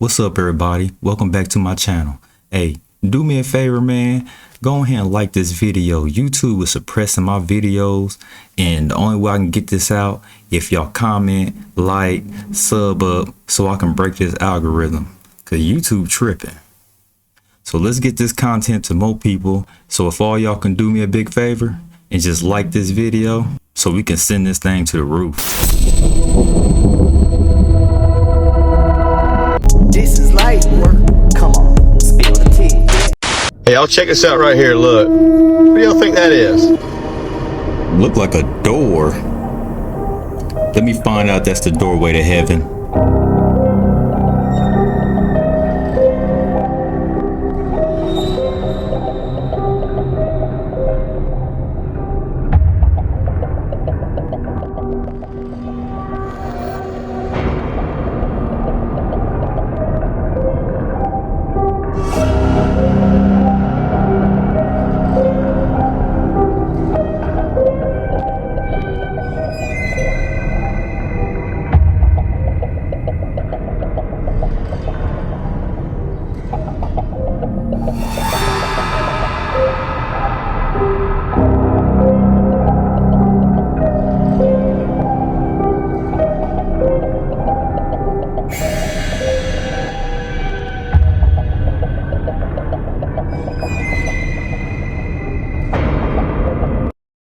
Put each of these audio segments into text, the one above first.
What's up, everybody? Welcome back to my channel. Hey, do me a favor, man. Go ahead and like this video. YouTube is suppressing my videos, and the only way I can get this out, if y'all comment, like, sub up, so I can break this algorithm, cause YouTube tripping. So let's get this content to more people. So if all y'all can do me a big favor and just like this video, so we can send this thing to the roof. This is light work. Come on, spill the tea. Hey, y'all check this out right here. Look, what do y'all think that is? Look like a door. Let me find out that's the doorway to heaven.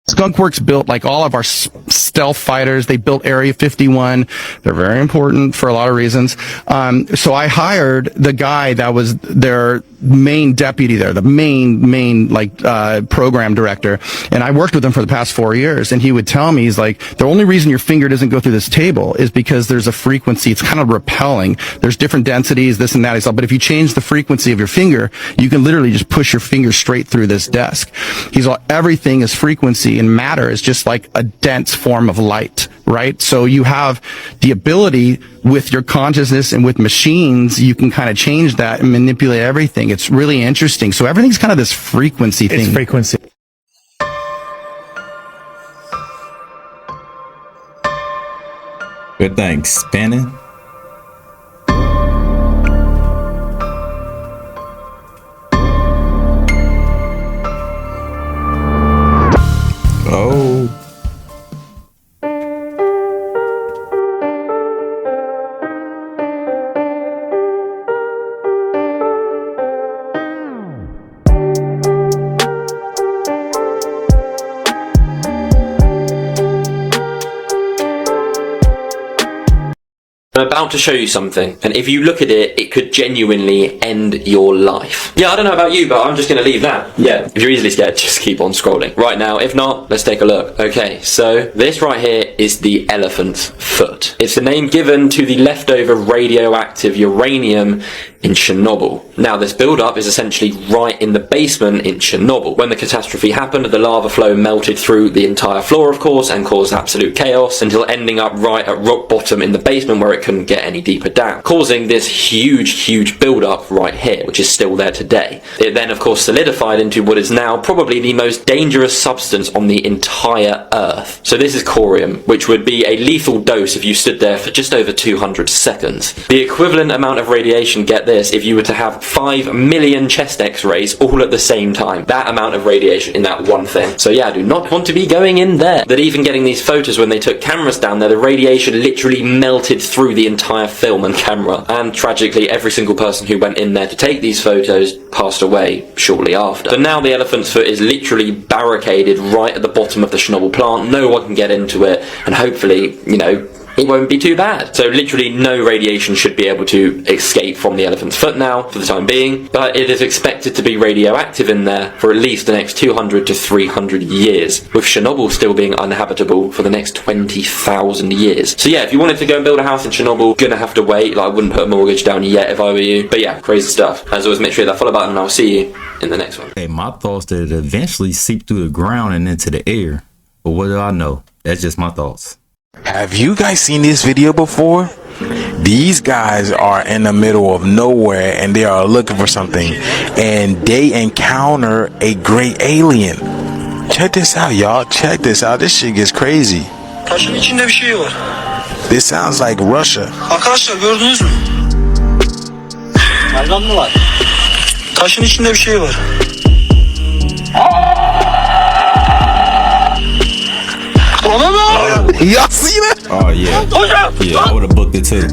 Skunkworks built like all of our stealth fighters. They built Area 51. They're very important for a lot of reasons. So I hired the guy that was their main deputy there, the main program director. And I worked with him for the past 4 years. And he would tell me, he's like, the only reason your finger doesn't go through this table is because there's a frequency. It's kind of repelling. There's different densities, this and that. He's like, but if you change the frequency of your finger, you can literally just push your finger straight through this desk. He's like, everything is frequency, and matter is just like a dense form of light, right? So you have the ability with your consciousness, and with machines, you can kind of change that and manipulate everything. It's really interesting. So everything's kind of this frequency thing. It's frequency. Good thing spinning. Oh. I'm about to show you something, and if you look at it, it could genuinely end your life. Yeah, I don't know about you, but I'm just gonna leave now. Yeah, if you're easily scared, just keep on scrolling. Right now, if not, let's take a look. Okay, so this right here is the elephant's foot. It's the name given to the leftover radioactive uranium in Chernobyl. Now, this build-up is essentially right in the basement in Chernobyl. When the catastrophe happened, the lava flow melted through the entire floor, of course, and caused absolute chaos until ending up right at rock bottom in the basement, where it couldn't get any deeper down, causing this huge build-up right here, which is still there today. It then, of course, solidified into what is now probably the most dangerous substance on the entire Earth. So this is corium, which would be a lethal dose if you stood there for just over 200 seconds. The equivalent amount of radiation, get this, if you were to have 5 million chest x-rays all at the same time. That amount of radiation in that one thing. So yeah, I do not want to be going in there. That even getting these photos, when they took cameras down there, the radiation literally melted through the entire film and camera. And tragically, every single person who went in there to take these photos passed away shortly after. So now the elephant's foot is literally barricaded right at the bottom of the Chernobyl plant. No one can get into it, and hopefully, you know, it won't be too bad. So literally no radiation should be able to escape from the elephant's foot now, for the time being, but it is expected to be radioactive in there for at least the next 200 to 300 years, with Chernobyl still being uninhabitable for the next 20,000 years. So yeah, if you wanted to go and build a house in Chernobyl, gonna have to wait. Like, I wouldn't put a mortgage down yet if I were you. But yeah, crazy stuff. As always, make sure you hit that follow button, and I'll see you in the next one. Hey, my thoughts that it eventually seep through the ground and into the air. But what do I know? That's just my thoughts. Have you guys seen this video before? These guys are in the middle of nowhere and they are looking for something, and they encounter a great alien. Check this out, y'all. Check this out. This shit gets crazy. Taşın içinde bir şey var. This sounds like Russia. Arkadaşlar gördünüz mü? Hayvan mı var? Taşın içinde bir şey var. Ona mı? Y'all see that? Oh yeah. Yeah, I would have booked it too.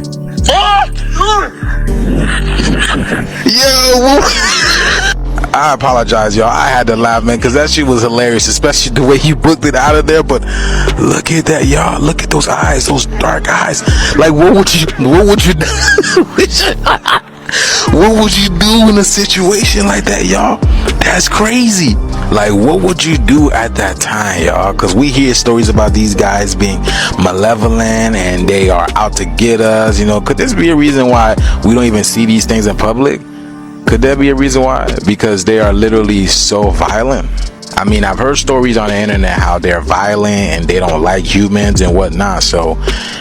Yo, I apologize, y'all. I had to laugh, man, because that shit was hilarious, especially the way you booked it out of there. But look at that, y'all. Look at those eyes, those dark eyes. Like, what would you do? What would you do in a situation like that, y'all? That's crazy. Like, what would you do at that time, y'all? Because we hear stories about these guys being malevolent and they are out to get us. You know, could this be a reason why we don't even see these things in public? Could there be a reason why? Because they are literally so violent. I mean, I've heard stories on the internet how they're violent and they don't like humans and whatnot. So,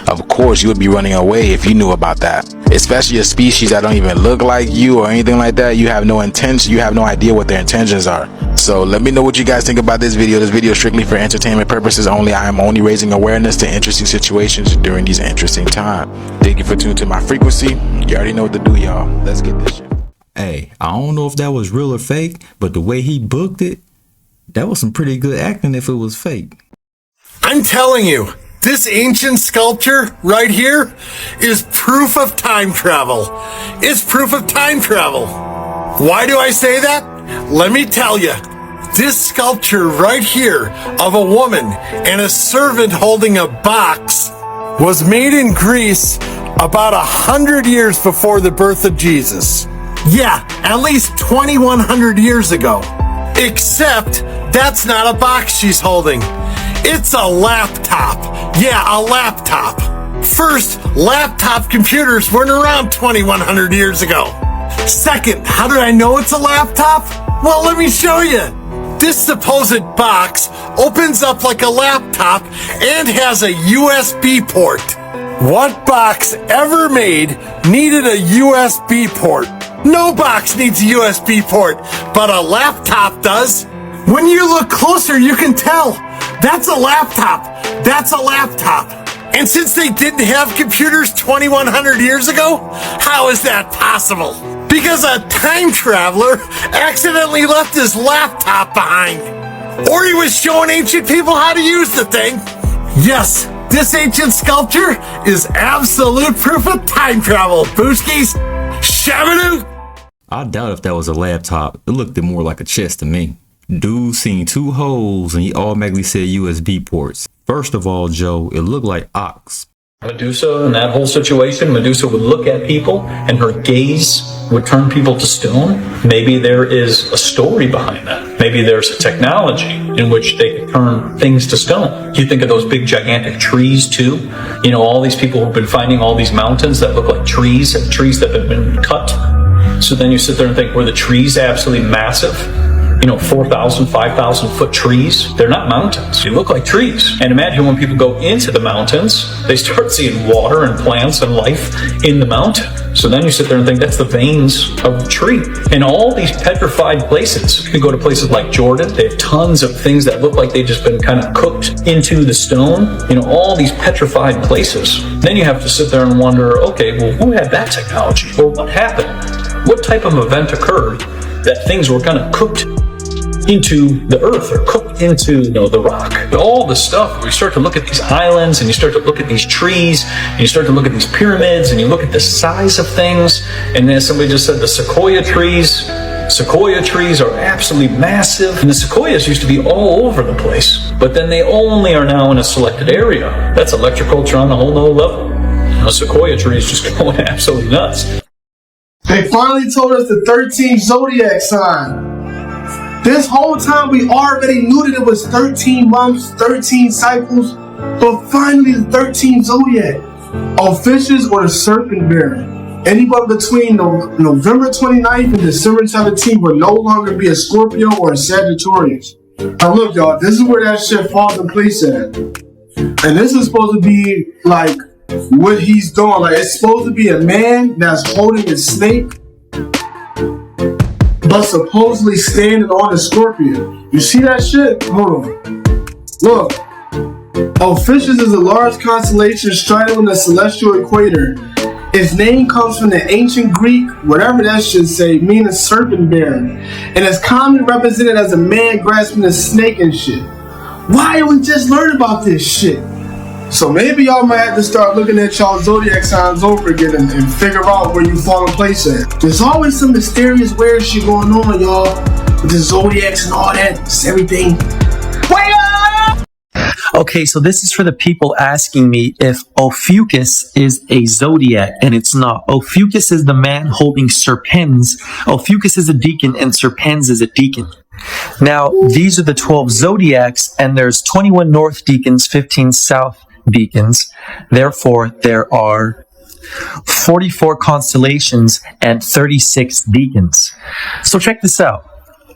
of course, you would be running away if you knew about that. Especially a species that don't even look like you or anything like that. You have no intention. You have no idea what their intentions are. So, let me know what you guys think about this video. This video is strictly for entertainment purposes only. I am only raising awareness to interesting situations during these interesting times. Thank you for tuning to my frequency. You already know what to do, y'all. Let's get this shit. Hey, I don't know if that was real or fake, but the way he booked it, that was some pretty good acting if it was fake. I'm telling you, this ancient sculpture right here is proof of time travel. It's proof of time travel. Why do I say that? Let me tell you. This sculpture right here of a woman and a servant holding a box was made in Greece about 100 years before the birth of Jesus. Yeah, at least 2,100 years ago. Except that's not a box she's holding. It's a laptop. Yeah, a laptop. First, laptop computers weren't around 2,100 years ago. Second, how did I know it's a laptop? Well, let me show you. This supposed box opens up like a laptop and has a USB port. What box ever made needed a USB port? No box needs a USB port, but a laptop does. When you look closer, you can tell. That's a laptop. That's a laptop. And since they didn't have computers 2,100 years ago, how is that possible? Because a time traveler accidentally left his laptop behind. Or he was showing ancient people how to use the thing. Yes, this ancient sculpture is absolute proof of time travel, Booskies. Shabadoo! I doubt if that was a laptop. It looked more like a chest to me. Dude seen two holes and he automatically said USB ports. First of all, Joe, it looked like ox. Medusa, in that whole situation, Medusa would look at people and her gaze would turn people to stone. Maybe there is a story behind that. Maybe there's a technology in which they could turn things to stone. You think of those big gigantic trees too. You know, all these people who've been finding all these mountains that look like trees that have been cut. So then you sit there and think, were the trees absolutely massive? You know, 4,000, 5,000 foot trees. They're not mountains. They look like trees. And imagine when people go into the mountains, they start seeing water and plants and life in the mountain. So then you sit there and think that's the veins of the tree. And all these petrified places, you can go to places like Jordan. They have tons of things that look like they've just been kind of cooked into the stone. You know, all these petrified places. Then you have to sit there and wonder, okay, well, who had that technology? Or what happened? What type of event occurred that things were kind of cooked into the earth or cooked into, you know, the rock? All the stuff where you start to look at these islands and you start to look at these trees and you start to look at these pyramids and you look at the size of things. And then somebody just said the sequoia trees are absolutely massive. And the sequoias used to be all over the place, but then they only are now in a selected area. That's electroculture on a whole nother level. You know, sequoia trees just going absolutely nuts. They finally told us the 13th zodiac sign. This whole time we already knew that it was 13 months, 13 cycles, but finally the 13th zodiac. Fishes or the Serpent Bear. Anyone between November 29th and December 17th will no longer be a Scorpio or a Sagittarius. Now look, y'all, this is where that shit falls in place at. And this is supposed to be like what he's doing. Like, it's supposed to be a man that's holding a snake, but supposedly standing on a scorpion. You see that shit? Hold on. Look. Fishes is a large constellation straddling the celestial equator. Its name comes from the ancient Greek, whatever that should say, meaning serpent bear, and is commonly represented as a man grasping a snake and shit. Why did we just learn about this shit? So maybe y'all might have to start looking at y'all zodiac signs over again and figure out where you fall in place at. There's always some mysterious weird shit going on, y'all, with the zodiacs and all that. It's everything. Okay, so this is for the people asking me if Ophiuchus is a zodiac, and it's not. Ophiuchus is the man holding Serpens. Ophiuchus is a deacon, and Serpens is a deacon. Now, these are the 12 zodiacs, and there's 21 north deacons, 15 south deacons. Therefore, there are 44 constellations and 36 deacons. So check this out.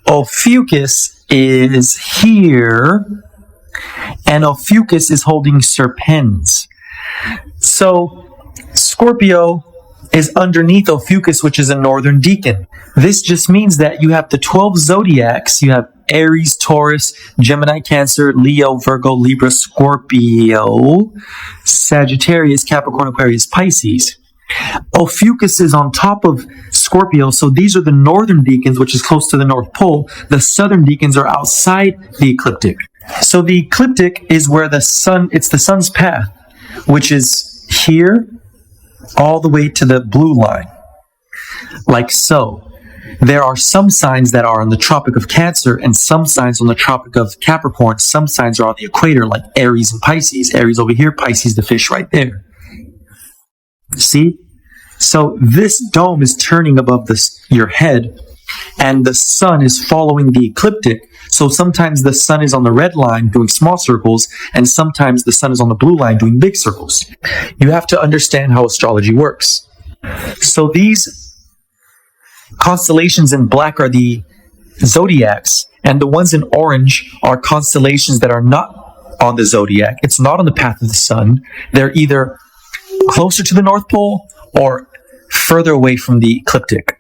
Ophiuchus is here, and Ophiuchus is holding Serpens. So Scorpio is underneath Ophiuchus, which is a northern deacon. This just means that you have the 12 zodiacs. You have Aries, Taurus, Gemini, Cancer, Leo, Virgo, Libra, Scorpio, Sagittarius, Capricorn, Aquarius, Pisces. Ophiuchus is on top of Scorpio, so these are the northern deacons, which is close to the North Pole. The southern deacons are outside the ecliptic. So the ecliptic is where the sun, it's the sun's path, which is here all the way to the blue line, like so. There are some signs that are on the Tropic of Cancer and some signs on the Tropic of Capricorn. Some signs are on the equator, like Aries and Pisces. Aries over here, Pisces the fish right there. See? So this dome is turning above your head, and the sun is following the ecliptic. So sometimes the sun is on the red line doing small circles, and sometimes the sun is on the blue line doing big circles. You have to understand how astrology works. So these constellations in black are the zodiacs, and the ones in orange are constellations that are not on the zodiac. It's not on the path of the sun. They're either closer to the North Pole or further away from the ecliptic.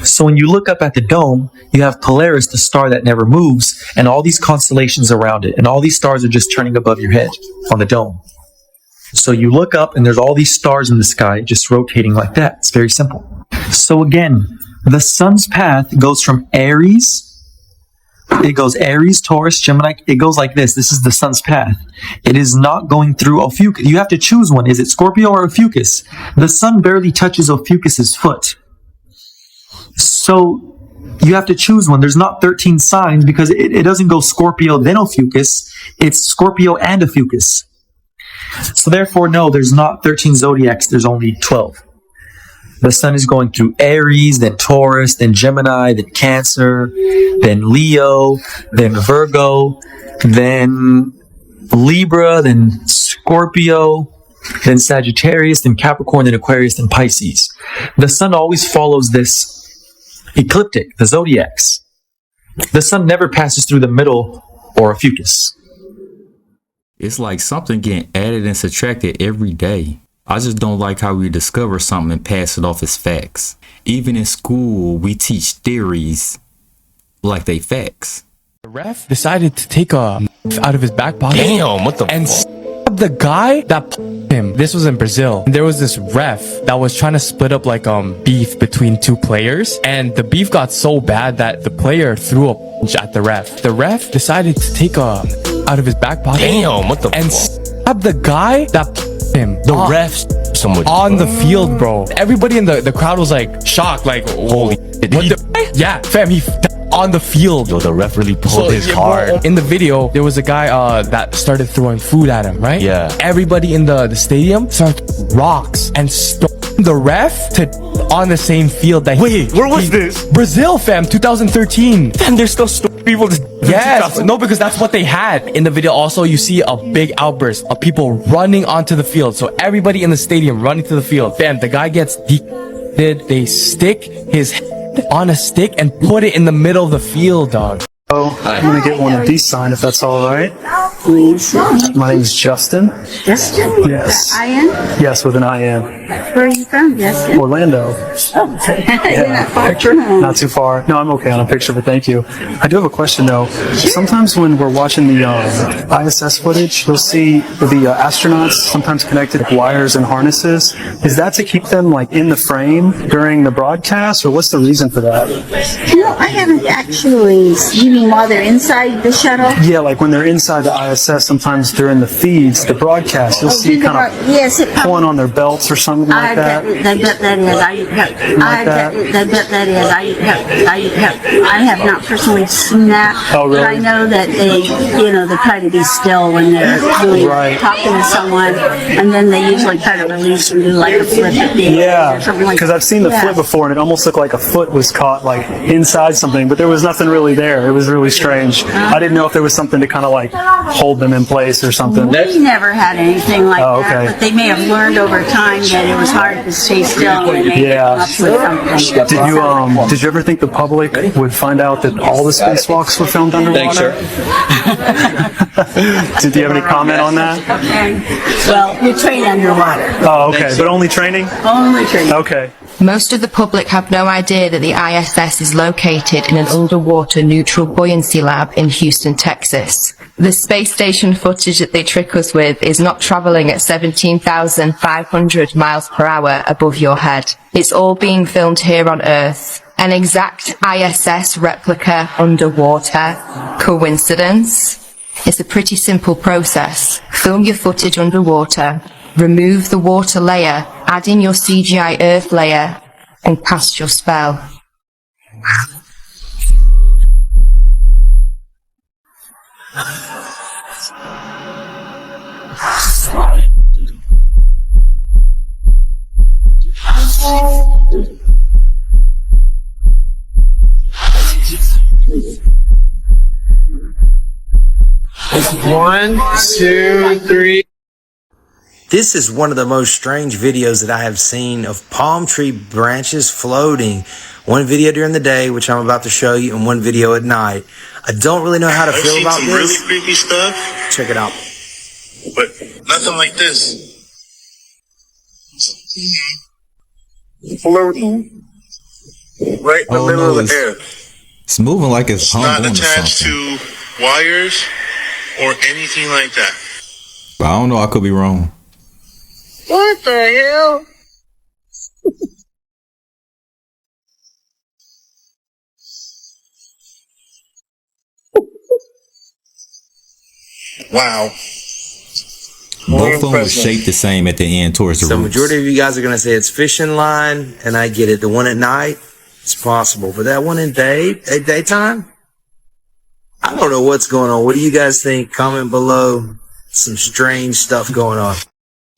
So when you look up at the dome, you have Polaris, the star that never moves, and all these constellations around it. And all these stars are just turning above your head on the dome. So you look up and there's all these stars in the sky just rotating like that. It's very simple. So again, the sun's path goes from Aries. It goes Aries, Taurus, Gemini. It goes like this. This is the sun's path. It is not going through Ophiuchus. You have to choose one. Is it Scorpio or Ophiuchus? The sun barely touches Ophiuchus's foot. So you have to choose one. There's not 13 signs because it doesn't go Scorpio then Ophiuchus. It's Scorpio and Ophiuchus. So therefore, no, there's not 13 zodiacs. There's only 12. The sun is going through Aries, then Taurus, then Gemini, then Cancer, then Leo, then Virgo, then Libra, then Scorpio, then Sagittarius, then Capricorn, then Aquarius, then Pisces. The sun always follows this ecliptic, the zodiacs. The sun never passes through the middle or Ophiuchus. It's like something getting added and subtracted every day. I just don't like how we discover something and pass it off as facts. Even in school, we teach theories like they facts. TheRef decided to take a out of his back pocket. Damn, what the and stab the guy that him. This was in Brazil. There was this ref that was trying to split up like beef between two players, and the beef got so bad that the player threw a punch at the ref. The ref decided to take a out of his back pocket. Damn, what the and stab the guy that him. The refs someone on the field, bro. Everybody in the crowd was like shocked, like holy shit. Yeah, fam, he on the field. Yo, the ref really pulled his card. In the video, there was a guy that started throwing food at him, right? Yeah. Everybody in the stadium started rocks and stormed the ref to on the same field that Wait, where was this? Brazil, fam, 2013. Damn, there's still people just Yes, no, because that's what they had. In the video also, you see a big outburst of people running onto the field. So everybody in the stadium running to the field. Fam, the guy gets they stick his head on a stick and put it in the middle of the field, dog. Oh, I'm gonna get one of these signed if that's alright. please? My name's Justin. Justin? Yes. I-N? Yes, with an I-N. Where are you from, Justin? Orlando. Oh, you're not far. Picture? Not too far. No, I'm okay on a picture, but thank you. I do have a question, though. Sometimes when we're watching the ISS footage, you'll see the astronauts sometimes connected like wires and harnesses. Is that to keep them like in the frame during the broadcast, or what's the reason for that? You know, I haven't actually, you mean while they're inside the shuttle? Yeah, like when they're inside the ISS, sometimes during the feeds, the broadcast, you'll see kind of pulling on their belts or something like that. I bet that is. I bet that is. I have not personally seen that. Oh, really? But I know that they try to be still when they're really talking to someone, and then they usually try to release and do like a flip at the end or something like that. Because I've seen the flip before, and it almost looked like a foot was caught like inside something, but there was nothing really there. It was really strange. I didn't know if there was something to kind of like hold them in place or something. We never had anything like that, but they may have learned over time that it was hard to stay still. And they may come up with something. Did you ever think the public would find out that all the spacewalks were filmed underwater? Thanks, sir. Did you have any comment on that? Well, we train underwater. Oh, okay. But only training? Only training. Okay. Most of the public have no idea that the ISS is located in an underwater neutral buoyancy lab in Houston, Texas. The space station footage that they trick us with is not traveling at 17,500 miles per hour above your head. It's all being filmed here on Earth. An exact ISS replica underwater. Coincidence? It's a pretty simple process. Film your footage underwater, remove the water layer, add in your CGI Earth layer, and cast your spell. One, two, three. This is one of the most strange videos that I have seen of palm tree branches floating. One video during the day, which I'm about to show you, and one video at night. I don't really know how to feel about this. I've seen some really creepy stuff. Check it out. But nothing like this. Floating right in the middle of the air. It's moving like it's hung not on to attached something. to wires or anything like that. But I don't know. I could be wrong. What the hell? Wow. Both of them were shaped the same at the end towards the So roots. majority of you guys are going to say it's fishing line, and I get it. The one at night, it's possible. But that one in daytime, I don't know what's going on. What do you guys think? Comment below. Some strange stuff going on.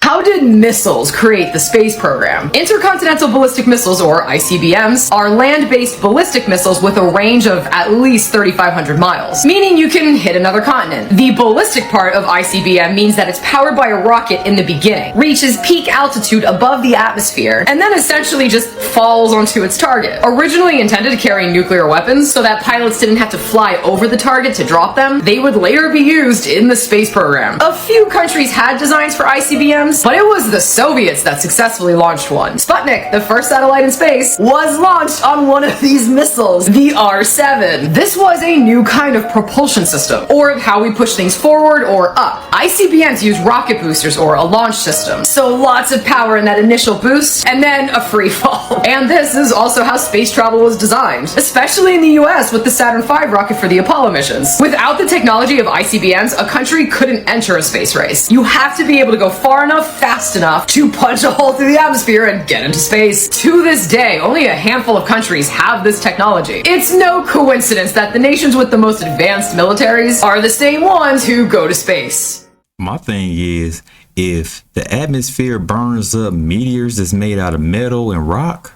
How did missiles create the space program? Intercontinental ballistic missiles, or ICBMs, are land-based ballistic missiles with a range of at least 3,500 miles, meaning you can hit another continent. The ballistic part of ICBM means that it's powered by a rocket in the beginning, reaches peak altitude above the atmosphere, and then essentially just falls onto its target. Originally intended to carry nuclear weapons so that pilots didn't have to fly over the target to drop them, they would later be used in the space program. A few countries had designs for ICBMs, but it was the Soviets that successfully launched one. Sputnik, the first satellite in space, was launched on one of these missiles, the R-7. This was a new kind of propulsion system, or how we push things forward or up. ICBMs use rocket boosters, or a launch system. So lots of power in that initial boost, and then a free fall. And this is also how space travel was designed, especially in the US with the Saturn V rocket for the Apollo missions. Without the technology of ICBMs, a country couldn't enter a space race. You have to be able to go far enough, fast enough to punch a hole through the atmosphere and get into space. To this day, only a handful of countries have this technology. It's no coincidence that the nations with the most advanced militaries are the same ones who go to space. My thing is, if the atmosphere burns up meteors that's made out of metal and rock,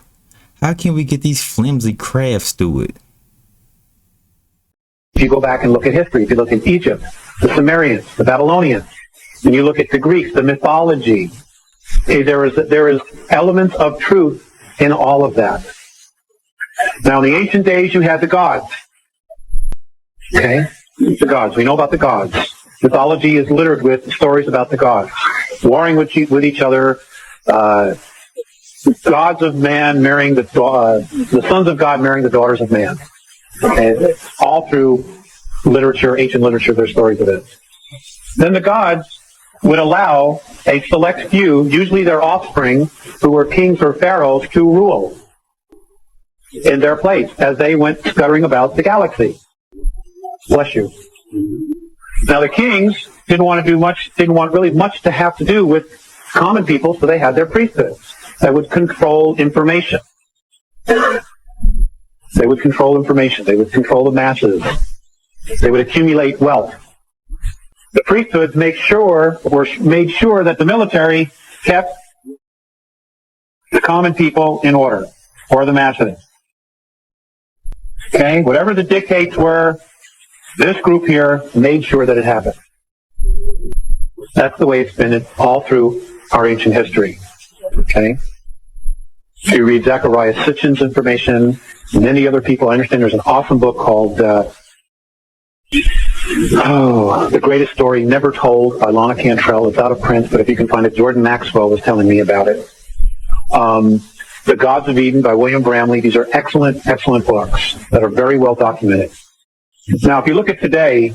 how can we get these flimsy crafts through it? If you go back and look at history, if you look at Egypt, the Sumerians, the Babylonians, and you look at the Greeks, the mythology, okay, there is elements of truth in all of that. Now, in the ancient days, you had the gods. Okay? The gods. We know about the gods. Mythology is littered with stories about the gods, warring with each other, gods of man marrying the sons of God marrying the daughters of man. And all through literature, ancient literature, there's stories of it. Then the gods would allow a select few, usually their offspring, who were kings or pharaohs, to rule in their place as they went scuttering about the galaxy. Bless you. Now the kings didn't want really much to have to do with common people, so they had their priesthoods that would control information. They would control information. They would control the masses. They would accumulate wealth. The priesthoods made sure that the military kept the common people in order, or the masses. Okay? Whatever the dictates were, this group here made sure that it happened. That's the way it's been all through our ancient history. Okay? If you read Zechariah Sitchin's information, and many other people, I understand there's an awesome book called The Greatest Story Never Told by Lana Cantrell. It's out of print, but if you can find it, Jordan Maxwell was telling me about it. The Gods of Eden by William Bramley. These are excellent, excellent books that are very well documented. Now, if you look at today,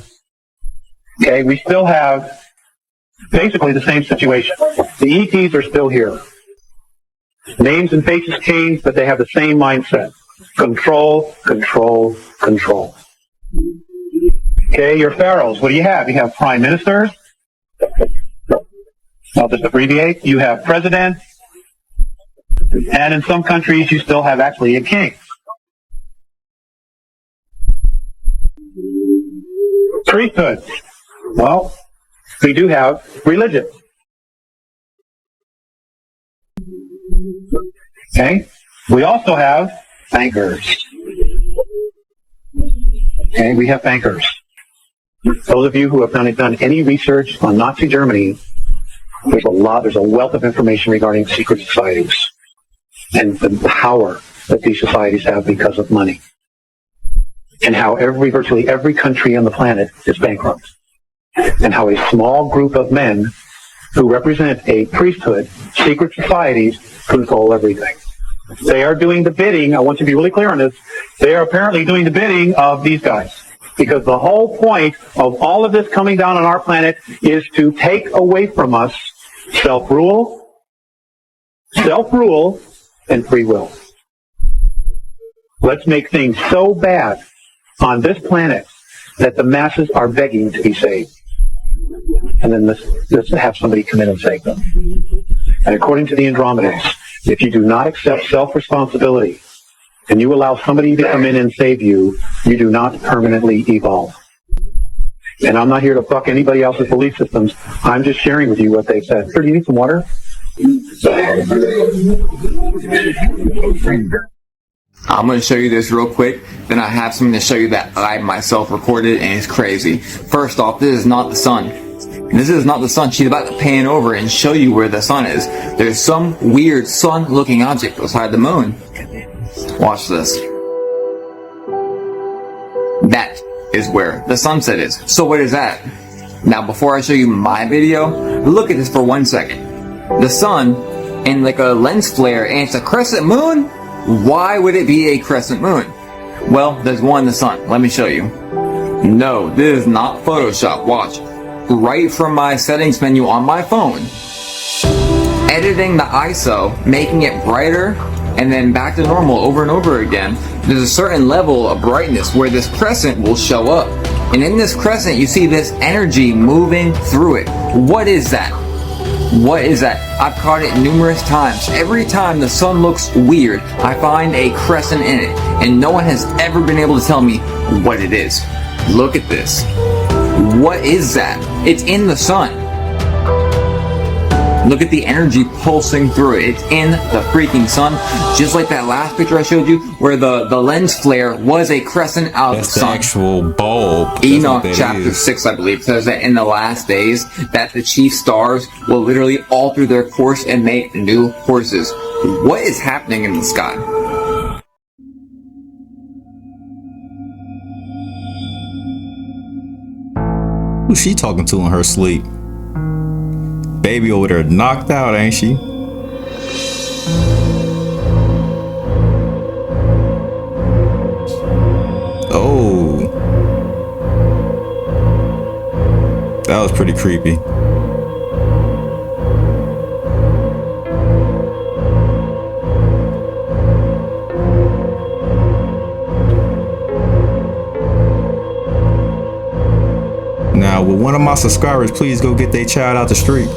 okay, we still have basically the same situation. The ETs are still here. Names and faces change, but they have the same mindset. Control, control, control. Okay, your pharaohs, what do you have? You have prime ministers. I'll just abbreviate. You have president. And in some countries, you still have actually a king. Priesthood. Well, we do have religion. Okay? We also have bankers. Okay, we have bankers. Those of you who have done any research on Nazi Germany, there's a wealth of information regarding secret societies and the power that these societies have because of money. And how virtually every country on the planet is bankrupt. And how a small group of men who represent a priesthood, secret societies, control everything. They are doing the bidding, I want you to be really clear on this, they are apparently doing the bidding of these guys. Because the whole point of all of this coming down on our planet is to take away from us self-rule, and free will. Let's make things so bad on this planet that the masses are begging to be saved. And then let's have somebody come in and save them. And according to the Andromedas, if you do not accept self-responsibility and you allow somebody to come in and save you, you do not permanently evolve. And I'm not here to fuck anybody else's belief systems. I'm just sharing with you what they've said. Sir, do you need some water? I'm going to show you this real quick, then I have something to show you that I myself recorded, and it's crazy. First off, this is not the sun. This is not the sun. She's about to pan over and show you where the sun is. There's some weird sun-looking object beside the moon. Watch this. That is where the sunset is. So what is that? Now, before I show you my video, look at this for 1 second. The sun and like a lens flare, and it's a crescent moon? Why would it be a crescent moon? Well, there's one in the sun. Let me show you. No, this is not Photoshop. Watch. Right from my settings menu on my phone. Editing the ISO, making it brighter, and then back to normal over and over again. There's a certain level of brightness where this crescent will show up. And in this crescent, you see this energy moving through it. What is that? What is that? I've caught it numerous times. Every time the sun looks weird, I find a crescent in it. And no one has ever been able to tell me what it is. Look at this. What is that? It's in the sun. Look at the energy pulsing through it. It's in the freaking sun. Just like that last picture I showed you where the lens flare was a crescent out of the sun. That's the actual bulb. Enoch chapter 6, I believe, says that in the last days that the chief stars will literally alter their course and make new courses. What is happening in the sky? Who's she talking to in her sleep? Baby over there knocked out, ain't she? Oh. That was pretty creepy. Now, will one of my subscribers please go get their child out the street?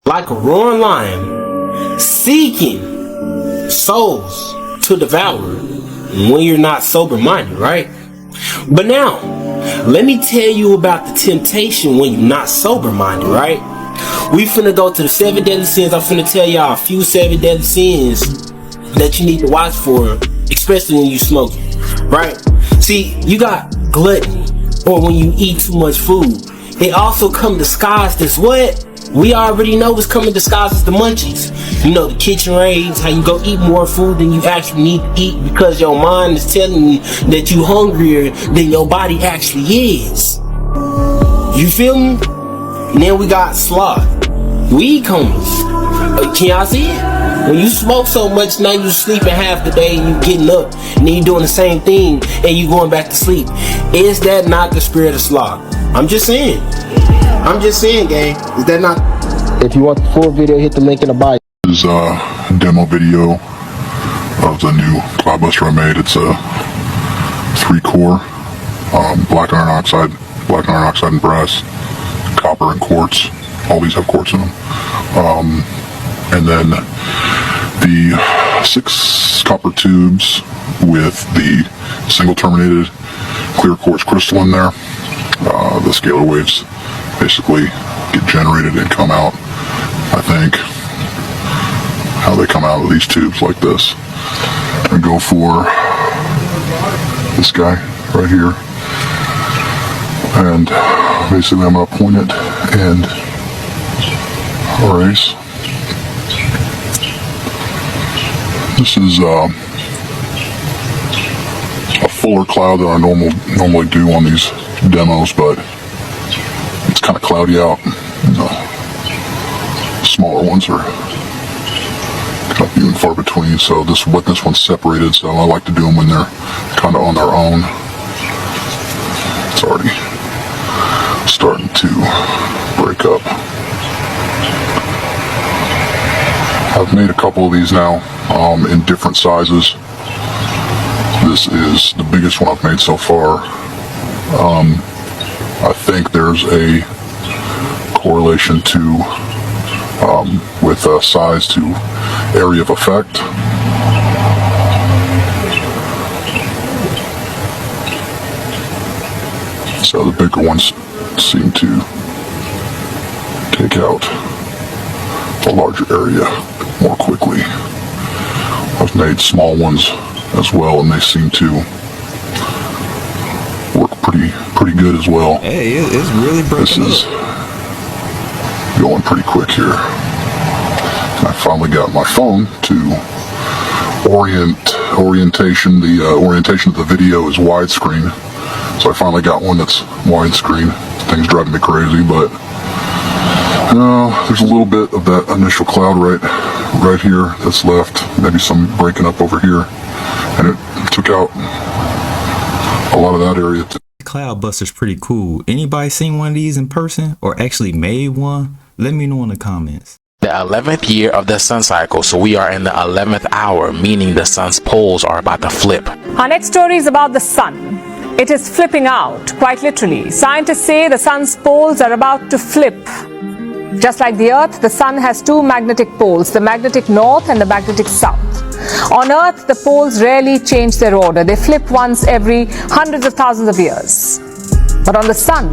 Like a roaring lion, seeking souls to devour when you're not sober-minded, right? But now, let me tell you about the temptation when you're not sober-minded, right? We finna go to the 7 deadly sins. I'm finna tell y'all a few 7 deadly sins that you need to watch for, especially when you smoking, right? See, you got gluttony, or when you eat too much food. It also come disguised as what? We already know what's coming disguised as the munchies. You know, the kitchen raids, how you go eat more food than you actually need to eat because your mind is telling you that you hungrier than your body actually is. You feel me? And then we got sloth. Weed comas. Can y'all see it? When you smoke so much, now you sleeping half the day and you getting up and then you doing the same thing and you going back to sleep. Is that not the spirit of sloth? I'm just saying. I'm just saying, gang. Is that not? If you want the full video, hit the link in the bio. This is a demo video of the new Cloudbuster I made. It's a 3-core black iron oxide and brass, copper and quartz. All these have quartz in them. And then the 6 copper tubes with the single terminated clear quartz crystal in there. The scalar waves basically get generated and come out, I think, how they come out of these tubes like this. And go for this guy right here. And basically I'm going to point it and erase. This is a fuller cloud than I normally do on these demos, but it's kind of cloudy out. The smaller ones are kind of few and far between, so this one's separated, so I like to do them when they're kind of on their own. It's already starting to break up. I've made a couple of these now in different sizes. This is the biggest one I've made so far. I think there's a correlation to with size to area of effect. So the bigger ones seem to take out a larger area more quickly. I've made small ones as well, and they seem to work pretty good as well. Hey, it's really breaking This is going pretty quick here. I finally got my phone to orientation. The orientation of the video is widescreen, so I finally got one that's widescreen. Thing's driving me crazy, but there's a little bit of that initial cloud right here that's left. Maybe some breaking up over here, and it took out a lot of that area. Cloudbuster's pretty cool. Anybody seen one of these in person or actually made one? Let me know in the comments. The 11th year of the sun cycle, so we are in the 11th hour, meaning the sun's poles are about to flip. Our next story is about the sun. It is flipping out, quite literally. Scientists say the sun's poles are about to flip. Just like the Earth, the sun has 2 magnetic poles, the magnetic north and the magnetic south. On Earth, the poles rarely change their order. They flip once every hundreds of thousands of years. But on the sun,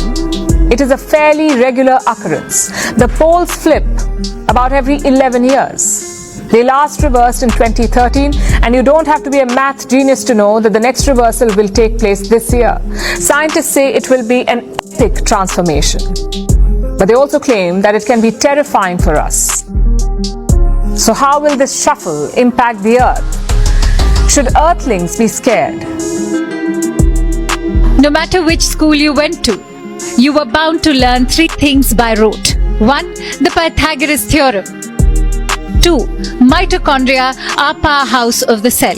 it is a fairly regular occurrence. The poles flip about every 11 years. They last reversed in 2013, and you don't have to be a math genius to know that the next reversal will take place this year. Scientists say it will be an epic transformation. But they also claim that it can be terrifying for us. So how will this shuffle impact the Earth? Should Earthlings be scared? No matter which school you went to, you were bound to learn 3 things by rote. 1. The Pythagoras theorem. 2. Mitochondria are powerhouse of the cell.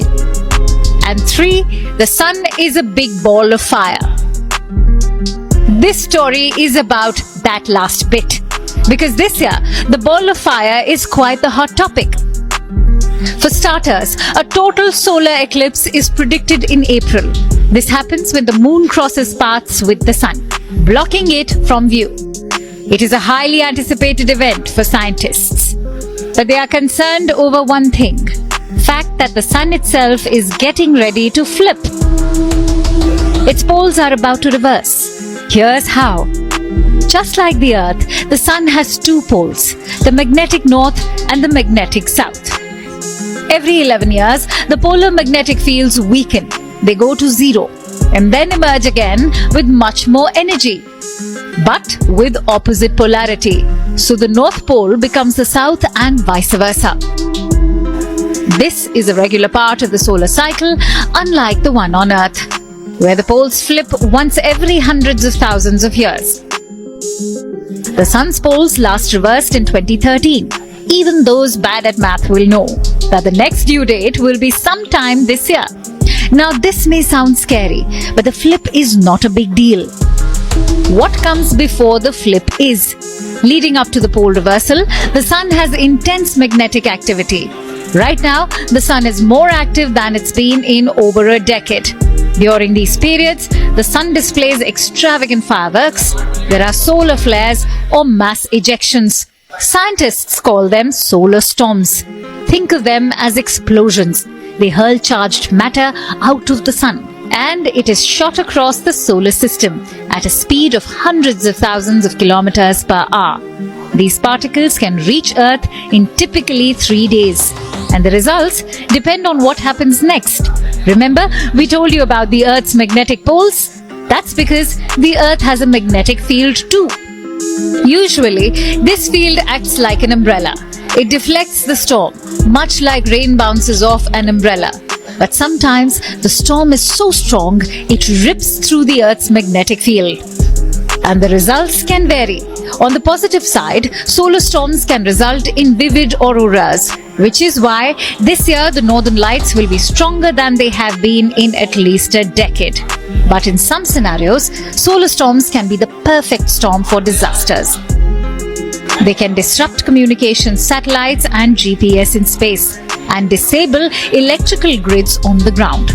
And 3. The sun is a big ball of fire. This story is about that last bit, because this year the ball of fire is quite the hot topic. For starters, a total solar eclipse is predicted in April. This happens when the moon crosses paths with the sun, blocking it from view. It is a highly anticipated event for scientists, but they are concerned over one thing: fact that the sun itself is getting ready to flip. Its poles are about to reverse. Here's how. Just like the Earth, the sun has 2 poles, the magnetic north and the magnetic south. Every 11 years, the polar magnetic fields weaken. They go to 0 and then emerge again with much more energy, but with opposite polarity. So the north pole becomes the south and vice versa. This is a regular part of the solar cycle, unlike the one on Earth, where the poles flip once every hundreds of thousands of years. The sun's poles last reversed in 2013. Even those bad at math will know that the next due date will be sometime this year. Now this may sound scary, but the flip is not a big deal. What comes before the flip is, leading up to the pole reversal, the sun has intense magnetic activity. Right now, the sun is more active than it's been in over a decade. During these periods, the sun displays extravagant fireworks. There are solar flares or mass ejections. Scientists call them solar storms. Think of them as explosions. They hurl charged matter out of the sun, and it is shot across the solar system at a speed of hundreds of thousands of kilometers per hour. These particles can reach Earth in typically 3 days, and the results depend on what happens next. Remember, we told you about the Earth's magnetic poles? That's because the Earth has a magnetic field too. Usually, this field acts like an umbrella. It deflects the storm, much like rain bounces off an umbrella. But sometimes the storm is so strong, it rips through the Earth's magnetic field. And the results can vary. On the positive side, solar storms can result in vivid auroras, which is why this year the northern lights will be stronger than they have been in at least a decade. But in some scenarios, solar storms can be the perfect storm for disasters. They can disrupt communication satellites and GPS in space and disable electrical grids on the ground.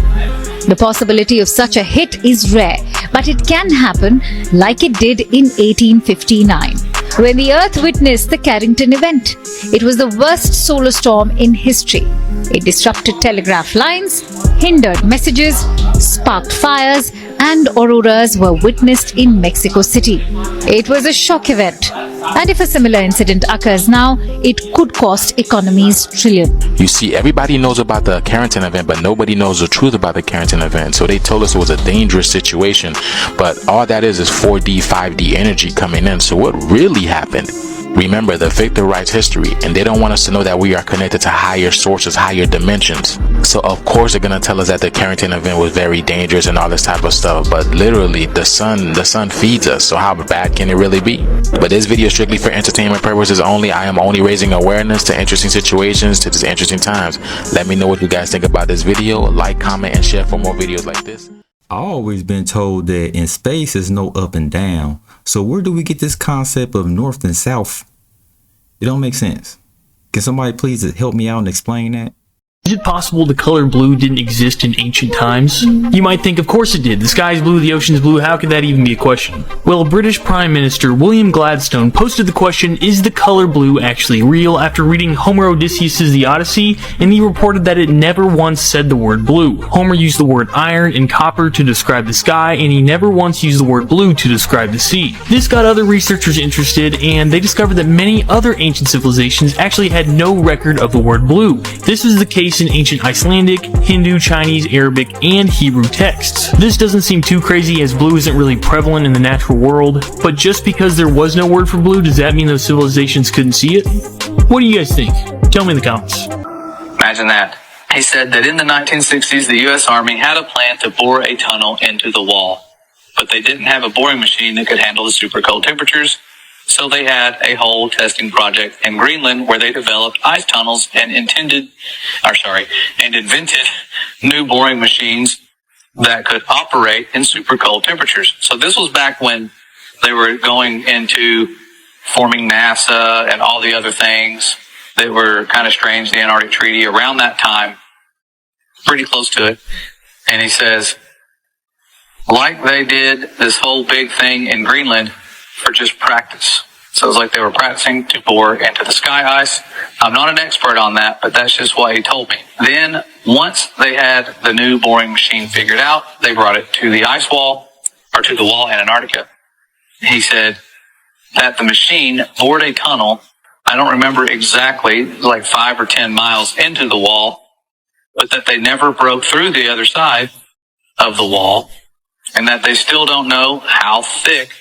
The possibility of such a hit is rare, but it can happen like it did in 1859, when the Earth witnessed the Carrington event. It was the worst solar storm in history. It disrupted telegraph lines, hindered messages, sparked fires, and auroras were witnessed in Mexico City. It was a shock event, and if a similar incident occurs now, it could cost economies trillions. You see, everybody knows about the Carrington event, but nobody knows the truth about the Carrington event. So they told us it was a dangerous situation, but all that is 4D, 5D energy coming in. So what really happened? Remember, the victor writes history, and they don't want us to know that we are connected to higher sources, higher dimensions. So of course they're gonna tell us that the Carrington event was very dangerous and all this type of stuff, but literally the sun feeds us, so how bad can it really be? But this video is strictly for entertainment purposes only. I am only raising awareness to interesting situations, to these interesting times. Let me know what you guys think about this video. Like, comment, and share for more videos like this. I've always been told that in space is no up and down. So where do we get this concept of north and south? It don't make sense. Can somebody please help me out and explain that? Is it possible the color blue didn't exist in ancient times? You might think, of course it did. The sky's blue, the ocean's blue, how could that even be a question? Well, British Prime Minister William Gladstone posted the question, is the color blue actually real, after reading Homer Odysseus' The Odyssey, and he reported that it never once said the word blue. Homer used the word iron and copper to describe the sky, and he never once used the word blue to describe the sea. This got other researchers interested, and they discovered that many other ancient civilizations actually had no record of the word blue. This was the case in ancient Icelandic, Hindu, Chinese, Arabic, and Hebrew texts. This doesn't seem too crazy, as blue isn't really prevalent in the natural world, but just because there was no word for blue, does that mean those civilizations couldn't see it? What do you guys think? Tell me in the comments. Imagine that. He said that in the 1960s, the U.S. Army had a plan to bore a tunnel into the wall, but they didn't have a boring machine that could handle the super cold temperatures. So they had a whole testing project in Greenland where they developed ice tunnels and invented new boring machines that could operate in super cold temperatures. So this was back when they were going into forming NASA and all the other things that were kind of strange, the Antarctic Treaty, around that time, pretty close to it. And he says, like they did this whole big thing in Greenland, for just practice. So it was like they were practicing to bore into the sky ice. I'm not an expert on that, but that's just what he told me. Then, once they had the new boring machine figured out, they brought it to the ice wall, or to the wall in Antarctica. He said that the machine bored a tunnel, I don't remember exactly, like 5 or 10 miles into the wall, but that they never broke through the other side of the wall, and that they still don't know how thick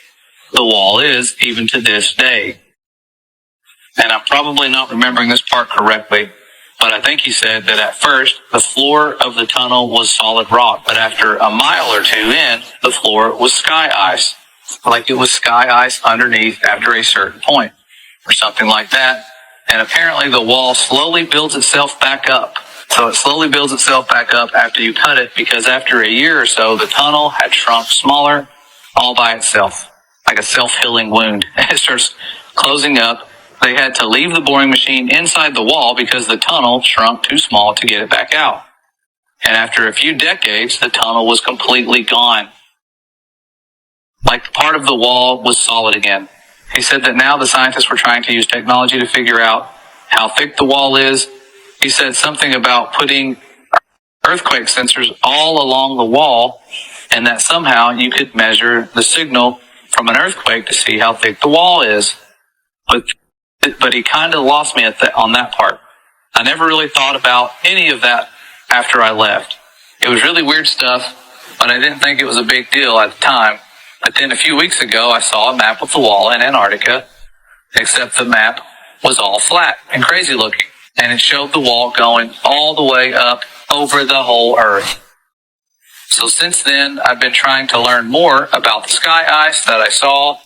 the wall is, even to this day. And I'm probably not remembering this part correctly, but I think he said that at first the floor of the tunnel was solid rock, but after a mile or two in, the floor was sky ice, like it was sky ice underneath after a certain point, or something like that. And apparently the wall slowly builds itself back up. So it slowly builds itself back up after you cut it, because after a year or so, the tunnel had shrunk smaller all by itself, like a self-healing wound. It starts closing up. They had to leave the boring machine inside the wall because the tunnel shrunk too small to get it back out. And after a few decades, the tunnel was completely gone. Like part of the wall was solid again. He said that now the scientists were trying to use technology to figure out how thick the wall is. He said something about putting earthquake sensors all along the wall, and that somehow you could measure the signal from an earthquake to see how thick the wall is. But he kind of lost me on that part. I never really thought about any of that after I left. It was really weird stuff, but I didn't think it was a big deal at the time. But then a few weeks ago, I saw a map of the wall in Antarctica, except the map was all flat and crazy looking, and it showed the wall going all the way up over the whole Earth. So since then, I've been trying to learn more about the sky ice that I saw,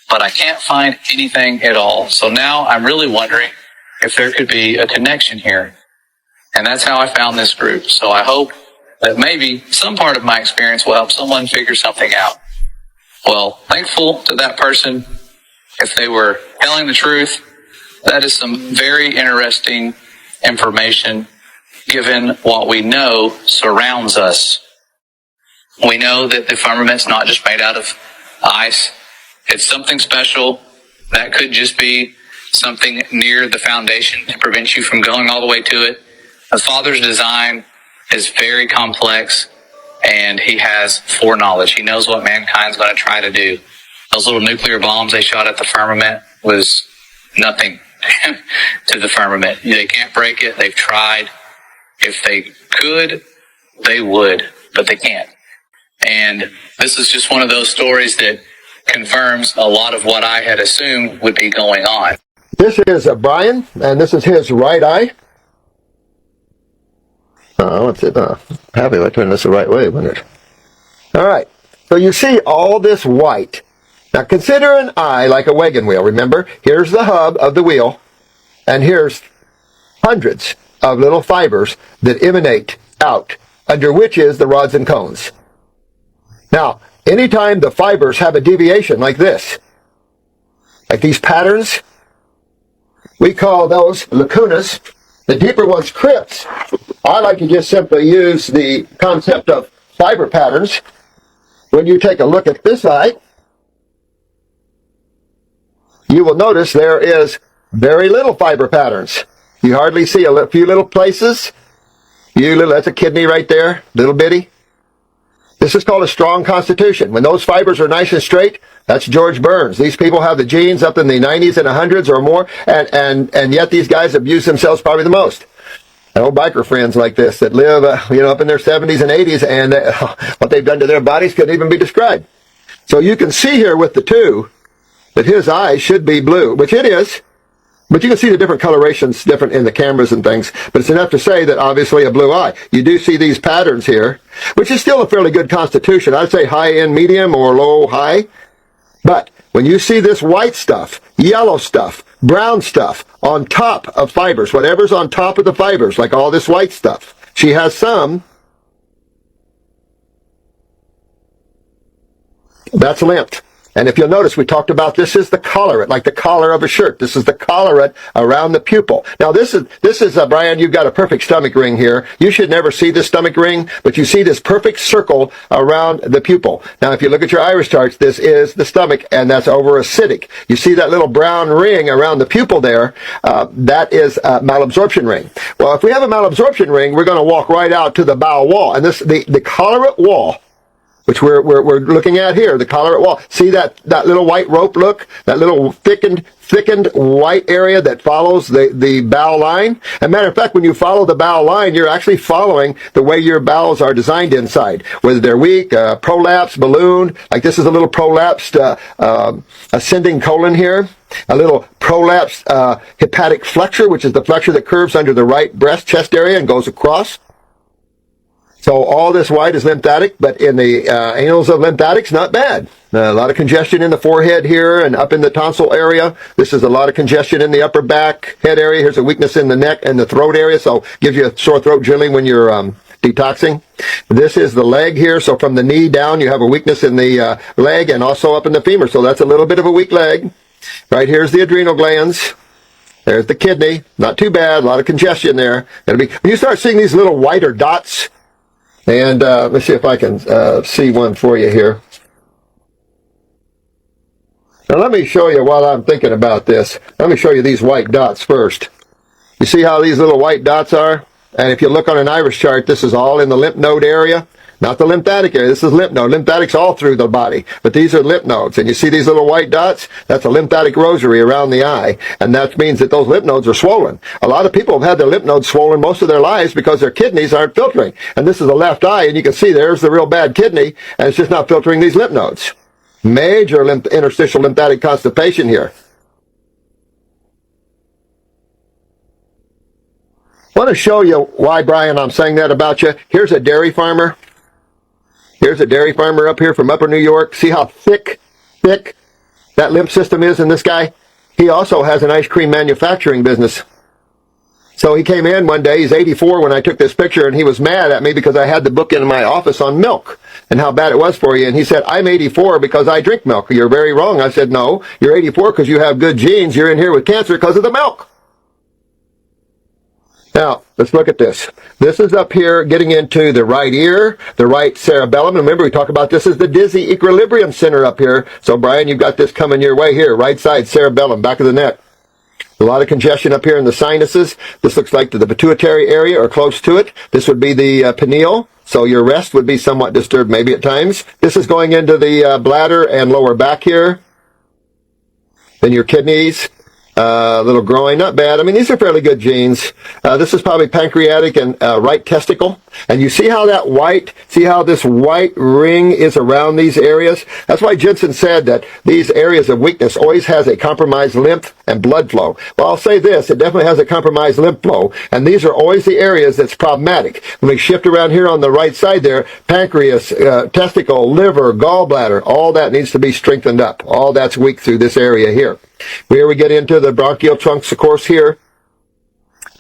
but I can't find anything at all. So now I'm really wondering if there could be a connection here. And that's how I found this group. So I hope that maybe some part of my experience will help someone figure something out. Well, thankful to that person. If they were telling the truth, that is some very interesting information given what we know surrounds us. We know that the firmament's not just made out of ice. It's something special that could just be something near the foundation to prevent you from going all the way to it. The Father's design is very complex, and he has foreknowledge. He knows what mankind's going to try to do. Those little nuclear bombs they shot at the firmament was nothing to the firmament. They can't break it. They've tried. If they could, they would, but they can't. And this is just one of those stories that confirms a lot of what I had assumed would be going on. This is Brian, and this is his right eye. Let's see. Happy if I turn this the right way, wouldn't it? All right. So you see all this white. Now consider an eye like a wagon wheel. Remember, here's the hub of the wheel, and here's hundreds of little fibers that emanate out, under which is the rods and cones. Now, anytime the fibers have a deviation like this, like these patterns, we call those lacunas. The deeper one's crypts. I like to just simply use the concept of fiber patterns. When you take a look at this eye, you will notice there is very little fiber patterns. You hardly see a few little places. That's a kidney right there, little bitty. This is called a strong constitution. When those fibers are nice and straight, that's George Burns. These people have the genes up in the 90s and 100s or more, and yet these guys abuse themselves probably the most. And old biker friends like this that live, up in their 70s and 80s, and what they've done to their bodies couldn't even be described. So you can see here with the two that his eye should be blue, which it is. But you can see the different colorations different in the cameras and things. But it's enough to say that obviously a blue eye. You do see these patterns here, which is still a fairly good constitution. I'd say high end, medium, or low high. But when you see this white stuff, yellow stuff, brown stuff on top of fibers, whatever's on top of the fibers, like all this white stuff, she has some. That's limped. And if you'll notice, we talked about this is the collarette, like the collar of a shirt. This is the collarette around the pupil. Now, this is Brian, you've got a perfect stomach ring here. You should never see this stomach ring, but you see this perfect circle around the pupil. Now, if you look at your iris charts, this is the stomach, and that's over-acidic. You see that little brown ring around the pupil there? That is a malabsorption ring. Well, if we have a malabsorption ring, we're going to walk right out to the bowel wall. And the collarette wall, which we're looking at here, the collarette wall. See that little white rope look? That little thickened white area that follows the bowel line? As a matter of fact, when you follow the bowel line, you're actually following the way your bowels are designed inside. Whether they're weak, prolapse, balloon, like this is a little prolapsed ascending colon here. A little prolapsed hepatic flexure, which is the flexure that curves under the right breast chest area and goes across. So all this white is lymphatic, but in the annals of lymphatics, not bad. A lot of congestion in the forehead here and up in the tonsil area. This is a lot of congestion in the upper back head area. Here's a weakness in the neck and the throat area, so gives you a sore throat generally when you're detoxing. This is the leg here, so from the knee down, you have a weakness in the leg and also up in the femur, so that's a little bit of a weak leg. Right here's the adrenal glands. There's the kidney. Not too bad, a lot of congestion there. When you start seeing these little whiter dots, and let's see if I can see one for you here. Now let me show you while I'm thinking about this. Let me show you these white dots first. You see how these little white dots are? And if you look on an iris chart, this is all in the lymph node area. Not the lymphatic area. This is lymph node. Lymphatics all through the body. But these are lymph nodes. And you see these little white dots? That's a lymphatic rosary around the eye. And that means that those lymph nodes are swollen. A lot of people have had their lymph nodes swollen most of their lives because their kidneys aren't filtering. And this is the left eye, and you can see there's the real bad kidney, and it's just not filtering these lymph nodes. Major interstitial lymphatic constipation here. I want to show you why, Brian, I'm saying that about you. Here's a dairy farmer. Here's a dairy farmer up here from upper New York. See how thick that lymph system is in this guy? He also has an ice cream manufacturing business. So he came in one day, he's 84 when I took this picture, and he was mad at me because I had the book in my office on milk and how bad it was for you. And he said, I'm 84 because I drink milk. You're very wrong. I said, no, you're 84 because you have good genes. You're in here with cancer because of the milk. Now, let's look at this. This is up here getting into the right ear, the right cerebellum. Remember, we talked about this as the dizzy equilibrium center up here. So, Brian, you've got this coming your way here, right side cerebellum, back of the neck. A lot of congestion up here in the sinuses. This looks like the pituitary area or close to it. This would be the pineal. So your rest would be somewhat disturbed maybe at times. This is going into the bladder and lower back here. Then your kidneys. A little groin, not bad. I mean, these are fairly good genes. This is probably pancreatic and right testicle. And you see how this white ring is around these areas? That's why Jensen said that these areas of weakness always has a compromised lymph and blood flow. Well, I'll say this, it definitely has a compromised lymph flow, and these are always the areas that's problematic. When we shift around here on the right side there, pancreas, testicle, liver, gallbladder, all that needs to be strengthened up. All that's weak through this area here. Here we get into the bronchial trunks, of course, here.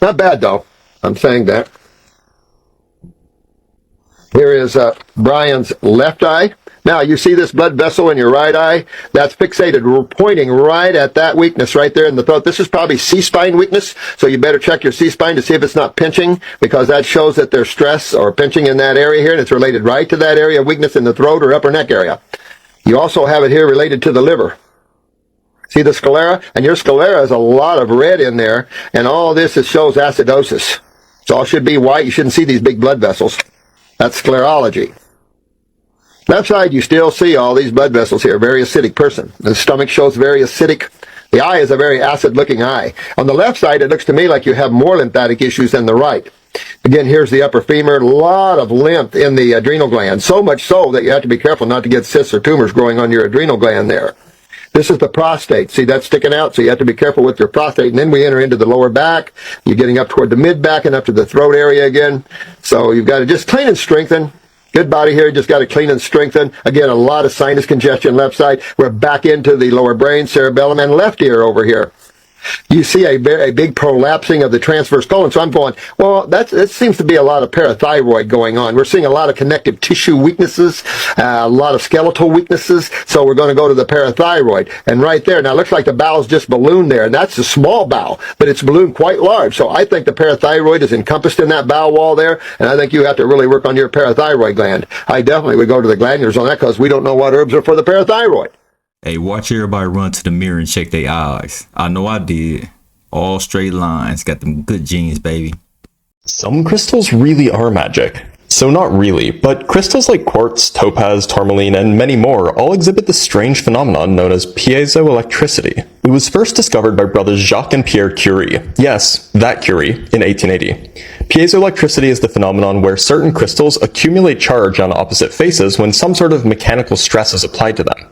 Not bad, though. I'm saying that. Here is Brian's left eye. Now, you see this blood vessel in your right eye? That's fixated, pointing right at that weakness right there in the throat. This is probably C-spine weakness, so you better check your C-spine to see if it's not pinching, because that shows that there's stress or pinching in that area here, and it's related right to that area of weakness in the throat or upper neck area. You also have it here related to the liver. See the sclera? And your sclera has a lot of red in there, and all this shows acidosis. So all should be white. You shouldn't see these big blood vessels. That's sclerology. Left side, you still see all these blood vessels here. Very acidic person. The stomach shows very acidic. The eye is a very acid-looking eye. On the left side, it looks to me like you have more lymphatic issues than the right. Again, here's the upper femur. A lot of lymph in the adrenal gland. So much so that you have to be careful not to get cysts or tumors growing on your adrenal gland there. This is the prostate. See, that's sticking out, so you have to be careful with your prostate. And then we enter into the lower back. You're getting up toward the mid-back and up to the throat area again. So you've got to just clean and strengthen. Good body here, just got to clean and strengthen. Again, a lot of sinus congestion left side. We're back into the lower brain, cerebellum, and left ear over here. You see a big prolapsing of the transverse colon. So I'm going, well, that seems to be a lot of parathyroid going on. We're seeing a lot of connective tissue weaknesses, a lot of skeletal weaknesses. So we're going to go to the parathyroid. And right there, now it looks like the bowel's just ballooned there. And that's a small bowel, but it's ballooned quite large. So I think the parathyroid is encompassed in that bowel wall there. And I think you have to really work on your parathyroid gland. I definitely would go to the glandulars on that, because we don't know what herbs are for the parathyroid. Hey, watch everybody run to the mirror and check their eyes. I know I did. All straight lines. Got them good genes, baby. Some crystals really are magic. So not really, but crystals like quartz, topaz, tourmaline, and many more all exhibit the strange phenomenon known as Pazo Electricity. It was first discovered by brothers Jacques and Pierre Curie. Yes, that Curie, in 1880. Pazo Electricity is the phenomenon where certain crystals accumulate charge on opposite faces when some sort of mechanical stress is applied to them.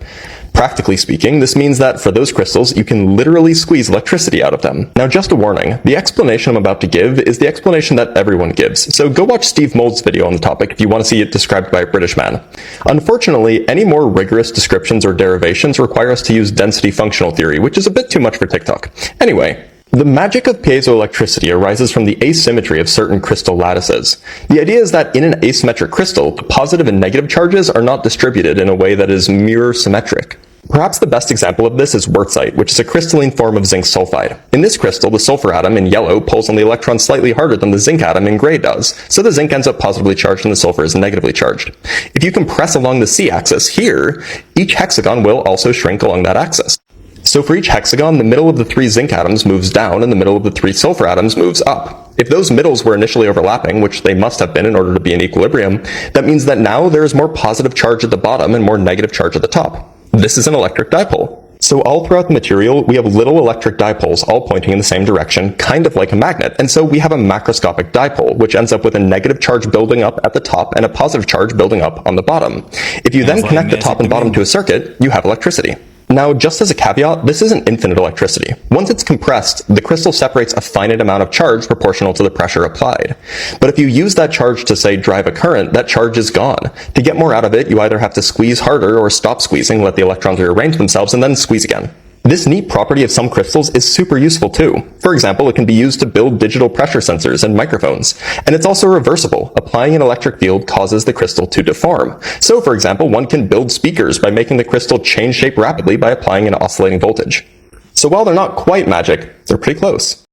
Practically speaking, this means that for those crystals, you can literally squeeze electricity out of them. Now, just a warning, the explanation I'm about to give is the explanation that everyone gives, so go watch Steve Mould's video on the topic if you want to see it described by a British man. Unfortunately, any more rigorous descriptions or derivations require us to use density functional theory, which is a bit too much for TikTok. Anyway, the magic of piezoelectricity arises from the asymmetry of certain crystal lattices. The idea is that in an asymmetric crystal, the positive and negative charges are not distributed in a way that is mirror symmetric. Perhaps the best example of this is wurtzite, which is a crystalline form of zinc sulfide. In this crystal, the sulfur atom in yellow pulls on the electron slightly harder than the zinc atom in gray does, so the zinc ends up positively charged and the sulfur is negatively charged. If you compress along the c-axis here, each hexagon will also shrink along that axis. So for each hexagon, the middle of the 3 zinc atoms moves down and the middle of the 3 sulfur atoms moves up. If those middles were initially overlapping, which they must have been in order to be in equilibrium, that means that now there is more positive charge at the bottom and more negative charge at the top. This is an electric dipole. So all throughout the material, we have little electric dipoles all pointing in the same direction, kind of like a magnet. And so we have a macroscopic dipole, which ends up with a negative charge building up at the top and a positive charge building up on the bottom. If you then connect the top and bottom to a circuit, you have electricity. Now, just as a caveat, this isn't infinite electricity. Once it's compressed, the crystal separates a finite amount of charge proportional to the pressure applied. But if you use that charge to, say, drive a current, that charge is gone. To get more out of it, you either have to squeeze harder or stop squeezing, let the electrons rearrange themselves, and then squeeze again. This neat property of some crystals is super useful too. For example, it can be used to build digital pressure sensors and microphones. And it's also reversible. Applying an electric field causes the crystal to deform. So, for example, one can build speakers by making the crystal change shape rapidly by applying an oscillating voltage. So while they're not quite magic, they're pretty close.